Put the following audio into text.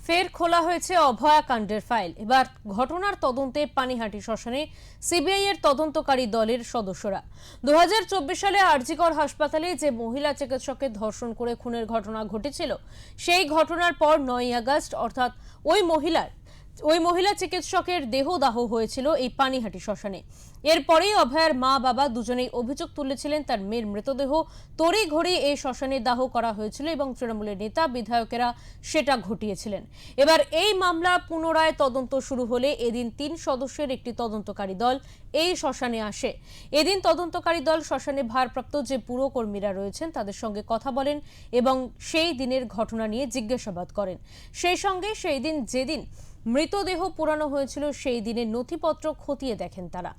ফের খোলা হয়েছে অভয়াকাণ্ডের ফাইল। এবার ঘটনার তদন্তে পানিহাটি শ্মশানে সিবিআই এর তদন্তকারী দলের সদস্যরা 2024 সালে আরজিকর হাসপাতালে যে মহিলা চিকিৎসককে ধর্ষণ করে খুনের ঘটনা ঘটেছিল, সেই ঘটনার পর 9ই আগস্ট অর্থাৎ ওই মহিলা চিকিৎসকের দেহদাহ হয়েছিল এই পানিহাটি শ্মশানে। এরপরেই অভয়ার মা বাবা দুজনেই অভিযোগ তুলেছিলেন তার মেয়ের মৃতদেহ তড়িঘড়ি এই শ্মশানে দাহ করা হয়েছিল এবং তৃণমূলের নেতা বিধায়কেরা সেটা ঘটিয়েছিলেন। এবার এই মামলা পুনরায় তদন্ত শুরু হলে এদিন 3 সদস্যের একটি তদন্তকারী দল এই শ্মশানে আসে। এদিন তদন্তকারী দল শ্মশানে ভারপ্রাপ্ত যে পুরকর্মীরা রয়েছেন তাদের সঙ্গে কথা বলেন এবং সেই দিনের ঘটনা নিয়ে জিজ্ঞাসাবাদ করেন। সেই সঙ্গে সেই দিন যেদিন মৃতদেহ পোড়ানো হয়েছিল সেই দিনের নথিপত্র খতিয়ে দেখেন তারা।